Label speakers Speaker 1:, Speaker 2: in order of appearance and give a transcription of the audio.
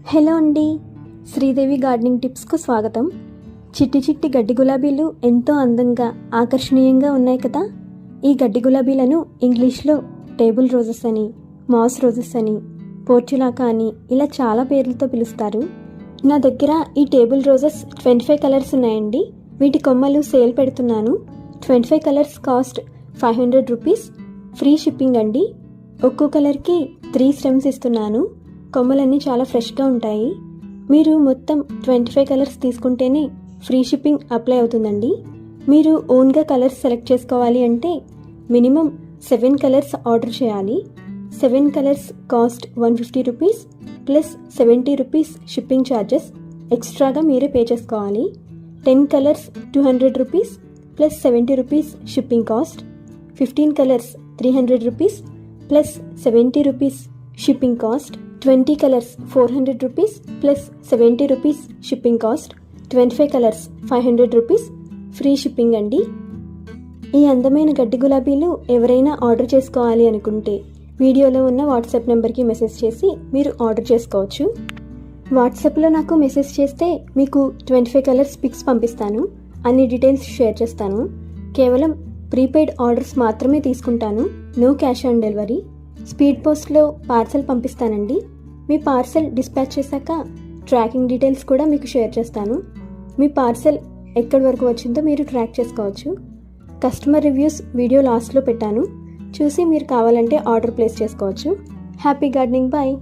Speaker 1: Hello అండి, Sridevi gardening టిప్స్కు స్వాగతం. చిట్టి చిట్టి గడ్డి గులాబీలు ఎంతో అందంగా ఆకర్షణీయంగా ఉన్నాయి కదా. ఈ గడ్డి గులాబీలను ఇంగ్లీష్లో టేబుల్ రోజెస్ అని, మాస్ రోజెస్ అని, పోర్చులాకా అని ఇలా చాలా పేర్లతో పిలుస్తారు. నా దగ్గర ఈ టేబుల్ రోజెస్ 25 కలర్స్ ఉన్నాయండి. వీటి కొమ్మలు సేల్ పెడుతున్నాను. 25 colours cost 500 rupees. Free shipping అండి. ఒక్కో కలర్కి 3 స్టెమ్స్ ఇస్తున్నాను. కొమ్మలన్నీ చాలా ఫ్రెష్గా ఉంటాయి. మీరు మొత్తం 25 కలర్స్ తీసుకుంటేనే ఫ్రీ షిప్పింగ్ అప్లై అవుతుందండి. మీరు ఓన్గా కలర్స్ సెలెక్ట్ చేసుకోవాలి అంటే మినిమం 7 కలర్స్ ఆర్డర్ చేయాలి. 7 colours cost 150 rupees plus 70 rupees shipping charges ఎక్స్ట్రాగా మీరే పే చేసుకోవాలి. 10 colours 200 rupees plus 70 rupees shipping cost. 15 colours 300 rupees plus 70 rupees shipping cost. 20 colours 400 rupees plus 70 rupees shipping cost. 25 colours 500 rupees free shipping అండి. ఈ అందమైన గడ్డి గులాబీలు ఎవరైనా ఆర్డర్ చేసుకోవాలి అనుకుంటే వీడియోలో ఉన్న వాట్సాప్ నెంబర్కి మెసేజ్ చేసి మీరు ఆర్డర్ చేసుకోవచ్చు. వాట్సాప్లో నాకు మెసేజ్ చేస్తే మీకు 25 కలర్స్ పిక్స్ పంపిస్తాను. అన్ని డీటెయిల్స్ షేర్ చేస్తాను. కేవలం ప్రీపెయిడ్ ఆర్డర్స్ మాత్రమే తీసుకుంటాను. No cash on delivery. Speed పోస్ట్లో పార్సల్ పంపిస్తానండి. మీ పార్సల్ డిస్పాచ్ చేశాక ట్రాకింగ్ డీటెయిల్స్ కూడా మీకు షేర్ చేస్తాను. మీ పార్సల్ ఎక్కడి వరకు వచ్చిందో మీరు ట్రాక్ చేసుకోవచ్చు. కస్టమర్ రివ్యూస్ వీడియో లాస్ట్లో పెట్టాను. చూసి మీరు కావాలంటే ఆర్డర్ ప్లేస్ చేసుకోవచ్చు. Happy gardening. బాయ్.